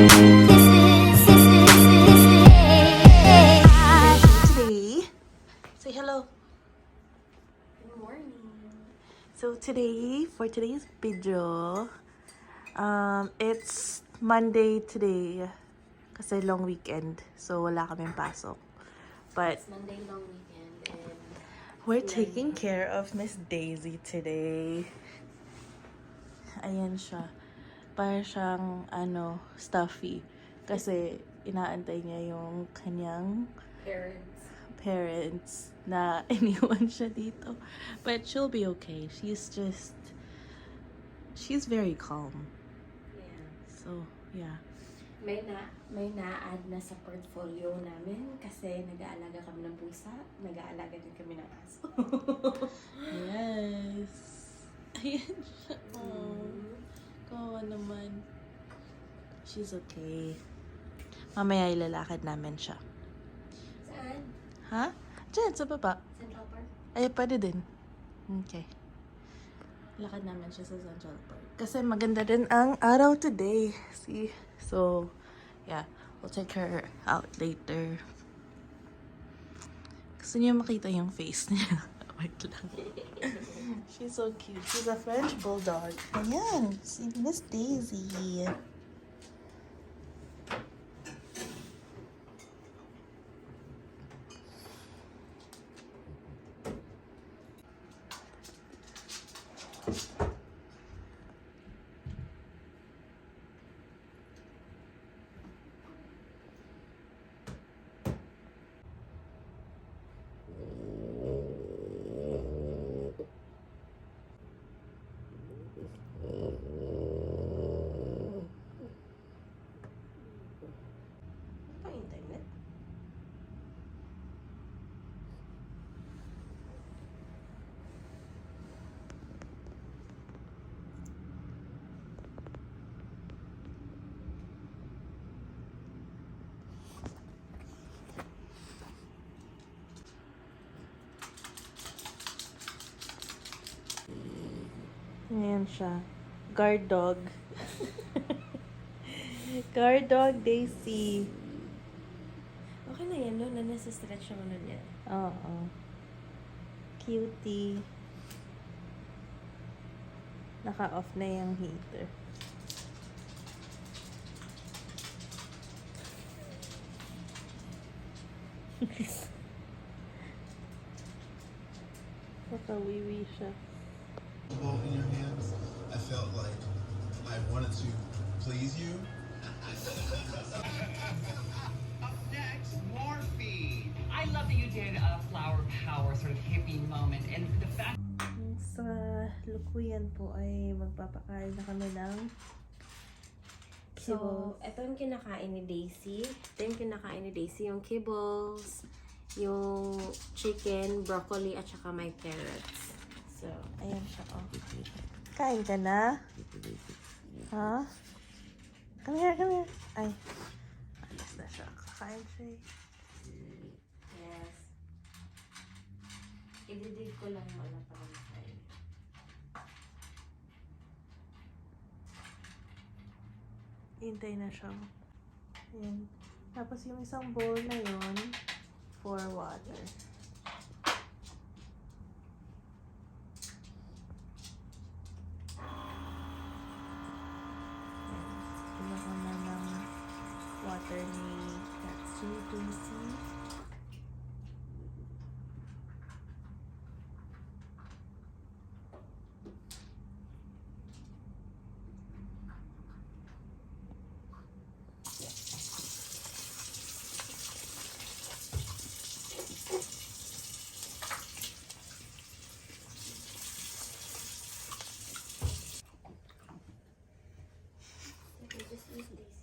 Today, say hello. Good morning. So today, for today's video, it's Monday today kasi long weekend. So wala kaming pasok. But It's Monday long weekend and we're taking care of Miss Daisy today. Ayan siya. Para siyang stuffy. Kasi inaantay niya yung kanyang parents na iniwan siya dito. But she'll be okay. She's very calm. yeah. So, yeah. May na-add na sa portfolio namin kasi nag-aalaga kami ng pusa, nag-aalaga din kami ng aso. Yes. Ayan siya. Oh. Kawawa naman. She's okay. Mamaya ilalakad namin siya. Saan? Ha? Diyan, sa baba. Central Park? Ay, pwede din. Okay. Lakad namin siya sa Central Park. Kasi maganda din ang araw today. See? So, yeah. We'll take her out later. Gusto niyo makita yung face niya. Wait lang. She's so cute. She's a French bulldog. Ayan. Si Miss Daisy. Ayan siya. Guard dog. Guard dog Daisy. Okay na yan, no? Nasa-stretch yung ano niya. Oo. Cutie. Naka-off na yung heater. Naka-wiwi siya. Both in your hands, I felt like I wanted to please you. Up next, morphine. I love that you did a flower power sort of hippie moment, and the fact. Sa lukuyan po ay magpapakain na kami ng So, kibbles. ito yung kinakain ni Daisy. Ito yung kinakain ni Daisy, yung kibbles, yung chicken, broccoli, at saka may carrots. So, Ayan siya, oh. Kain ka na? Ha? Come here, come here. Ay. Alas na siya. Kakain siya eh. yes. Ididig ko lang wala pa rin kain. Hintay na siya. Ayan. Tapos yung isang bowl na yon for water. Kinuha na ng water ni Katsu Daisy. Just use Daisy.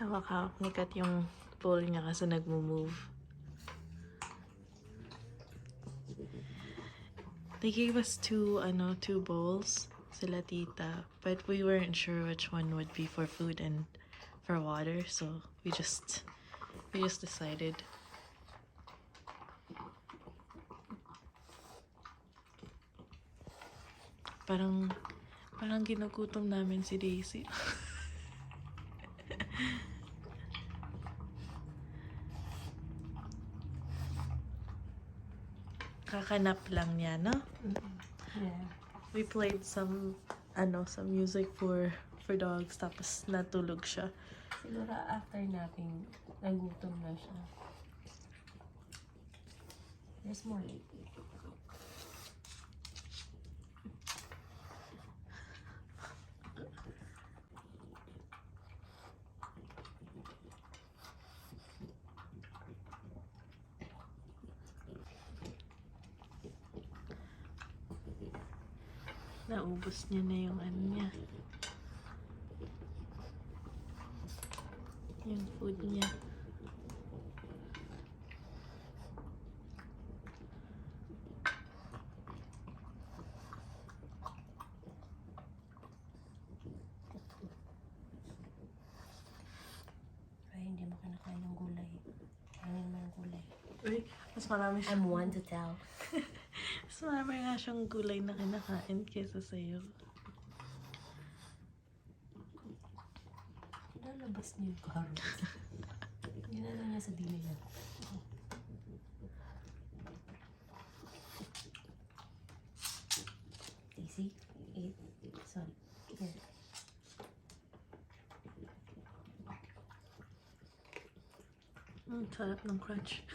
Hawak-hawak ni Kat yung bowl niya kasi nagmo-move. They gave us two bowls, sila tita, but we weren't sure which one would be for food and for water, so we just decided. Parang ginugutom namin si Daisy. Kakanap lang niya, no? Yeah. We played some music for dogs, tapos natulog siya. Siguro after napping, nagutom na siya. There's more. Naubos niya na yung niya. Yung food niya. Ay, hindi mo kinakain ng gulay. Kainin mo ng gulay. Uy, mas marami siya. I'm one to tell. Mas marami nga siyang gulay na kinakain kesa sa'yo. Lalabas niya yung carrots. Ginala niya sa dili niya. Daisy, eat. Sorry. Here. Sarap ng crunch.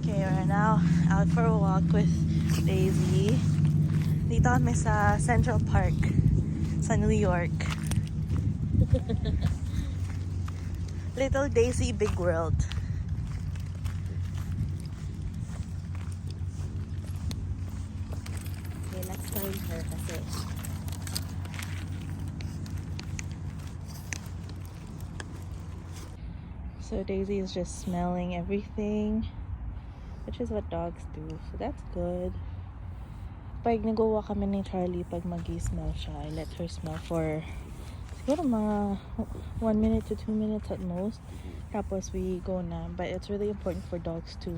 Okay, we're now out for a walk with Daisy. Dito kami sa Central Park sa New York. Little Daisy, big world. Okay, let's find her kasi. So Daisy is just smelling everything, which is what dogs do. So that's good. Pag nag-walk kami ni Charlie, pag mag-smell siya, I let her smell for siguro mga 1 minute to 2 minutes at most. Tapos we go na. But it's really important for dogs to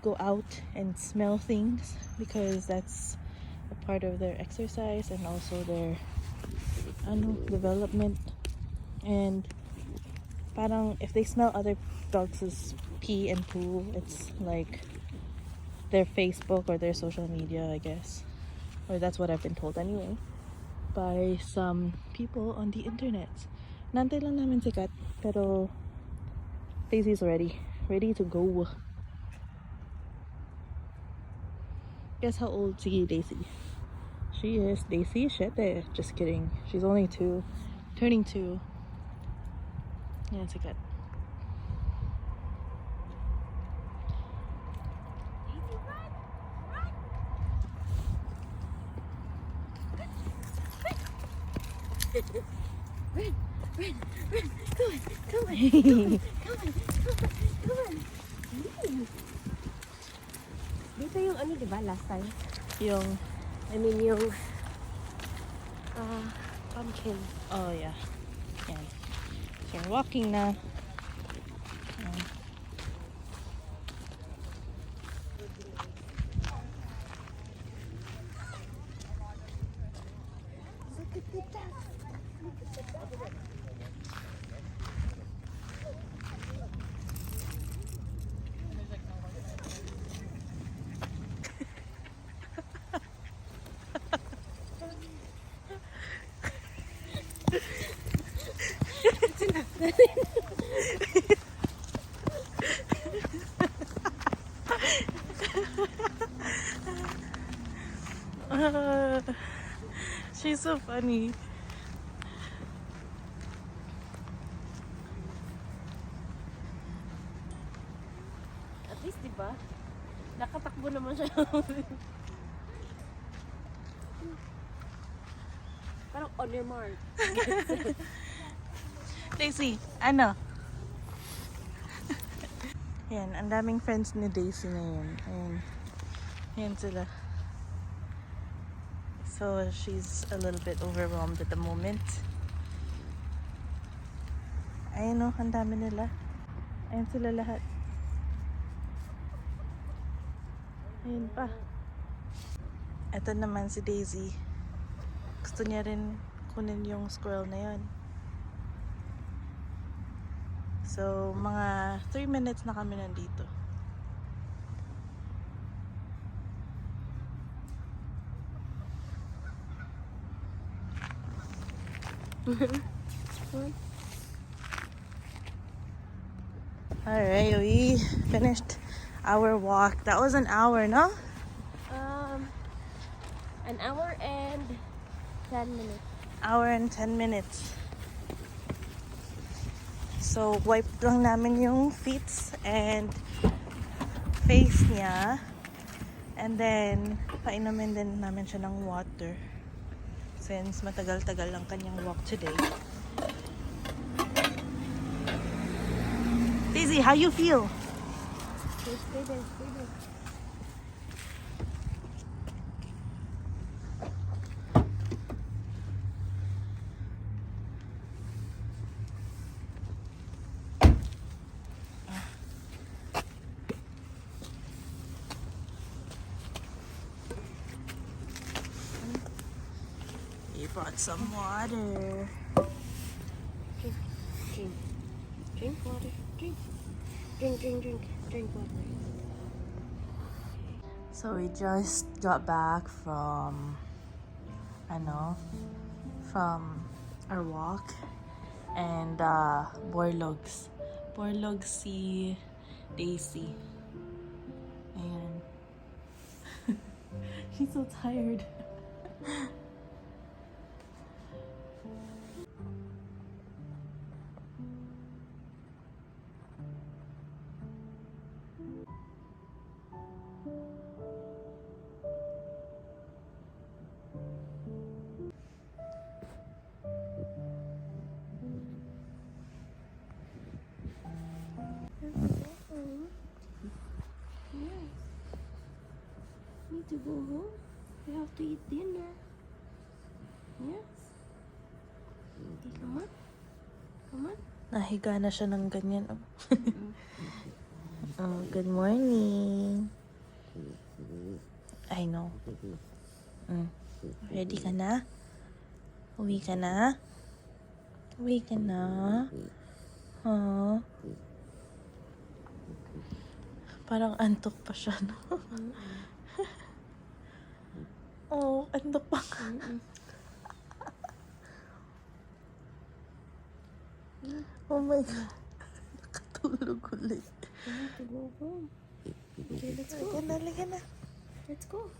go out and smell things because that's a part of their exercise and also their development. And parang if they smell other dogs' pee and poo, it's like their Facebook or their social media, I guess. Or that's what I've been told anyway by some people on the internet. Nantay lang namin sikat, pero Daisy's ready to go. Guess how old si Daisy? She is Daisy 7. Just kidding. She's only 2, turning 2. Yeah, sikat. Run! Come on! Dito yung diba, last time? Yung Yung pumpkin. oh yeah. Yan. So we're walking na. She's so funny. At least, di ba? Nakatakbo naman siya. Parang on your mark. Daisy, ano? Yan, ang daming friends ni Daisy ngayon. Ayan. Ayan sila. So, she's a little bit overwhelmed at the moment. Ayun o, ang dami nila. Ayan sila lahat. Ayun pa. Ito naman si Daisy. Gusto niya rin kunin yung squirrel na yon. So, mga 3 minutes na kami nandito. Alright, we finished our walk. That was an hour, no? An hour and 10 minutes. Hour and 10 minutes. So, wipe lang namin yung feet and face niya. And then, painumin din namin siya ng water. Since matagal-tagal lang kanyang walk today. Daisy, how you feel? Stay there, stay there. We brought some water. Drink. Drink water. Drink. Drink water. So we just got back from our walk and Borlogs si Daisy. Ayan. She's so tired. Need to go home. We have to eat dinner. Yes. Okay, come on. Come on. Nahiga na siya ng ganyan. Oh. Oh, good morning. I know. Ready ka na? Uwi ka na? Uwi ka na? Huh? Parang antok pa siya, no? Oh, antok pa ka. Oh my God. Nakatulog ulit. We have to go home. Okay, let's go. Halika na. Let's go.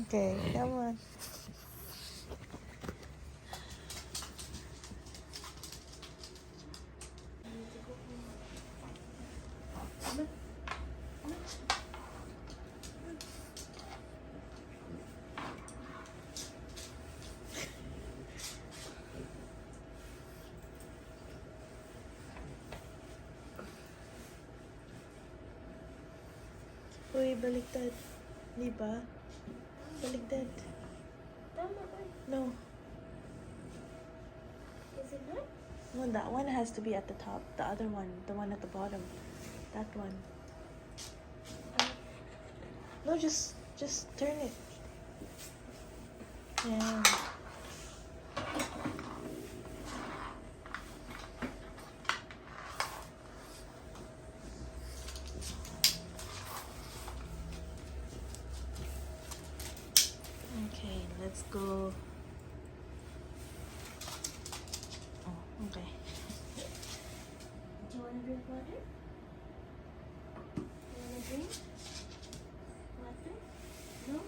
Okay, come on. Uy, baliktad. Di ba? Baliktad. Tama ba? No. Is it not? No, that one has to be at the top. The other one, the one at the bottom. That one. No, just turn it. Yeah. Okay, let's go. Oh, okay. Do you want to drink water? You want to drink? Water? No?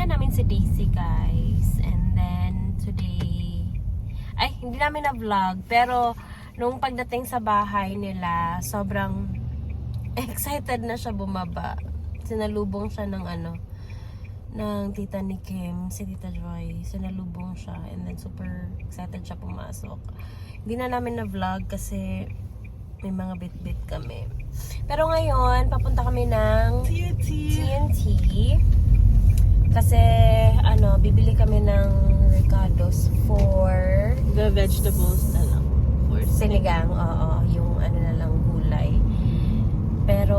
na namin si Daisy, guys. And then, today... Ay, hindi namin na-vlog. Pero, nung pagdating sa bahay nila, sobrang excited na siya bumaba. Sinalubong siya ng ng tita ni Kim, si Tita Joy. Sinalubong siya. And then, super excited siya pumasok. Hindi na namin na-vlog kasi may mga bit-bit kami. Pero ngayon, papunta kami ng TNT. Kasi, bibili kami ng ricados for The vegetables na lang. For sinigang. Oo, yung na lang gulay. Pero,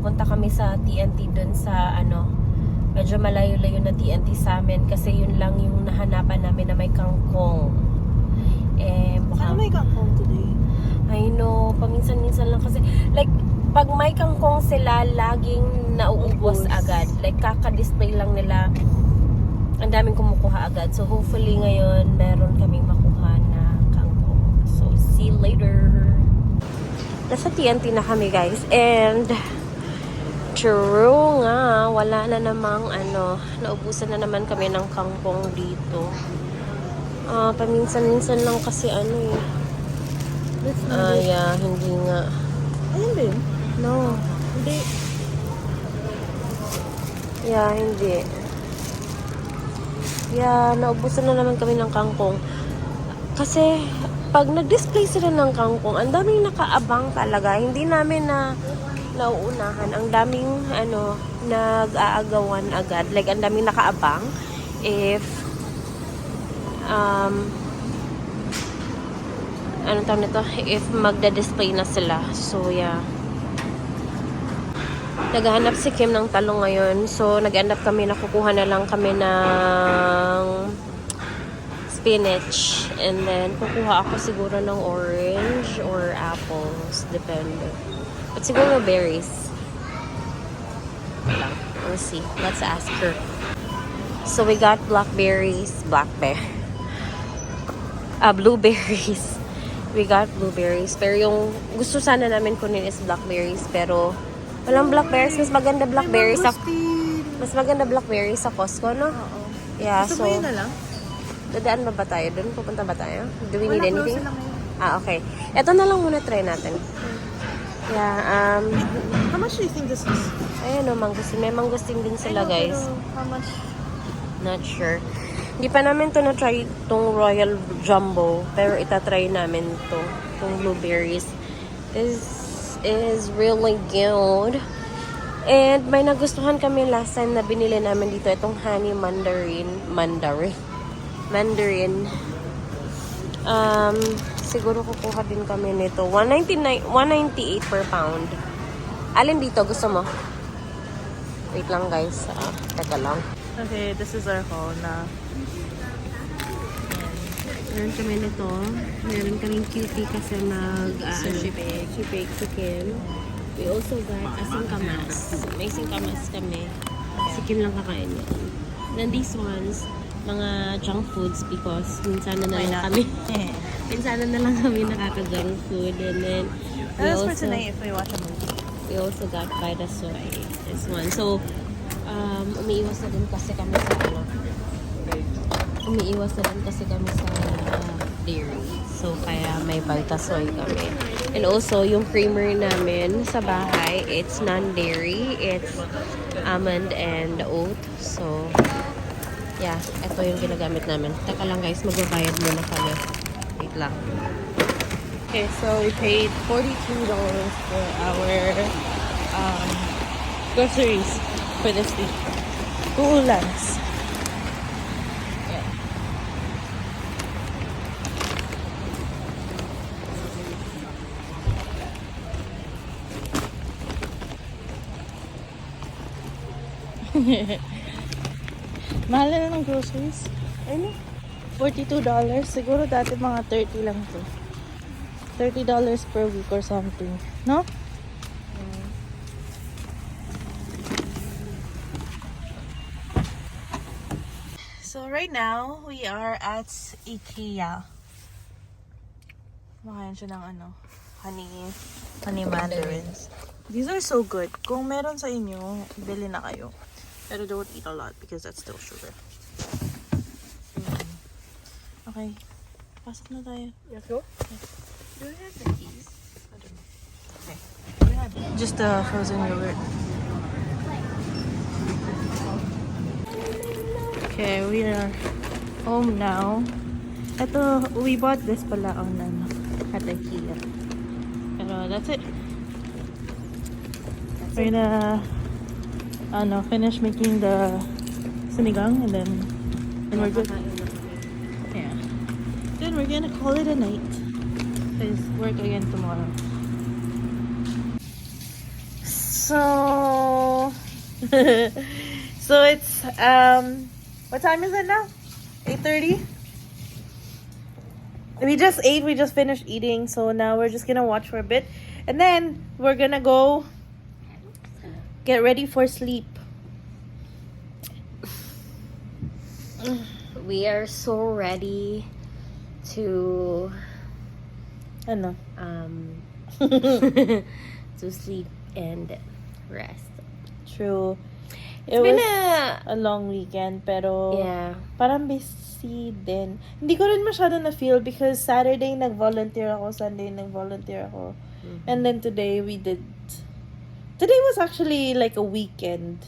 punta kami sa TNT dun sa, medyo malayo-layo na TNT sa amin kasi yun lang yung nahanapan namin na may kangkong. Ano may kangkong today? I know, paminsan-minsan lang kasi, like, pag may kangkong sila, laging nauubos agad. Like, kaka-display lang nila, ang daming kumukuha agad. So, hopefully ngayon, meron kaming makuha na kangkong. So, see you later. Nasa TNT na kami, guys. And, true nga, wala na namang, naubusan na naman kami ng kangkong dito. Paminsan-minsan lang kasi, yeah, hindi nga. Ayun din. No. Hindi. Yeah, hindi. Yeah, naubusan na naman kami ng kangkong. Kasi, pag nag-display sila ng kangkong, ang daming nakaabang talaga. Hindi namin nauunahan. Ang daming, nag-aagawan agad. Like, ang daming nakaabang. If, anong tawag nito? If magda-display na sila. So, yeah. Naghahanap si Kim ng talong ngayon. So, nag-end up kami, nakukuha na lang kami ng spinach. And then, kukuha ako siguro ng orange or apples. Depende. But siguro berries. Wala. We'll see. Let's ask her. So, we got blueberries. Blueberries. We got blueberries. Pero yung gusto sana namin kunin is blackberries. Pero, walang blackberries. Mas maganda blackberries sa Costco, no? Oo. Yeah, Gusto so... mo yun na lang? Dadaan ba tayo doon? Pupunta ba tayo? Do we need Wala, anything? close lang ngayon. Okay. Ito na lang muna try natin. Yeah, How much do you think this is? ayun o, mangustin. May mangustin din sila, guys. Pero how much? Not sure. Hindi pa namin to na-try itong Royal Jumbo. Pero itatry namin to. Itong blueberries. This is really good. And may nagustuhan kami last time na binili namin dito. Itong honey mandarin. Siguro kukuha din kami nito. $198 per pound. Alin dito? Gusto mo? Wait lang, guys. Teka lang. Okay, this is our haul na. Meron kami nito. Meron kaming cutie kasi She baked si Kim. We also got a singkamas. May singkamas kami. Si Kim lang kakain yan. Then these ones, mga junk foods because minsan na lang kami. Minsan na lang kami nakaka-junk food. And then, That's for tonight if we watch a movie. we also got Vita Soy. This one. So, umiiwas na din kasi kami sa dairy. So, kaya may Vita Soy kami. And also, yung creamer namin sa bahay, it's non-dairy. It's almond and oat. So, yeah. Ito yung ginagamit namin. Taka lang, guys. Magbabayad muna kami. Wait lang. Okay, so we paid $42 for our groceries for this week. Uulans. Mahal na ng groceries. Ano? $42. Siguro dati mga 30 lang to. $30 per week or something. No? So right now, we are at IKEA. Makain siya ng honey mandarins. These are so good. Kung meron sa inyo, bili na kayo. Pero don't eat a lot because that's still sugar. Okay. Pasok na tayo. Let's go. Do we have the keys? I don't know. Okay. Just the frozen yogurt. Okay, we are home now. Ito, we bought this pala on at IKEA. Pero that's it. We're gonna finish making the sinigang and then we're good. Yeah. Then we're gonna call it a night. Because work again tomorrow. So so it's what time is it now? 8:30? We just ate, we just finished eating, so now we're just gonna watch for a bit. And then we're gonna go get ready for sleep. We are so ready to Ano? to sleep and rest. True. It It's been was a long weekend, pero Yeah. parang busy din. Hindi ko rin masyado na-feel because Saturday nag-volunteer ako, Sunday nag-volunteer ako. And then today Today was actually like a weekend.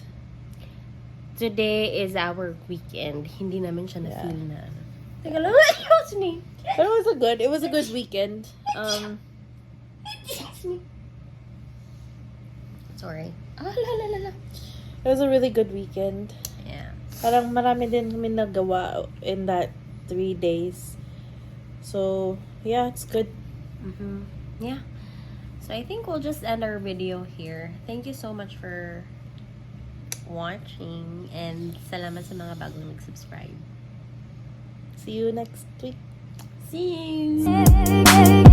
Today is our weekend. Hindi namin siya na-feel na ano. Teka lang, excuse me. But it was a good weekend. Excuse me. Sorry. Ah, la la la. It was a really good weekend. Yeah. Parang marami din kami nagawa in that 3 days. So, yeah, it's good. Yeah. So I think we'll just end our video here. Thank you so much for watching and salamat sa mga bagong nag-subscribe. See you next week. See you.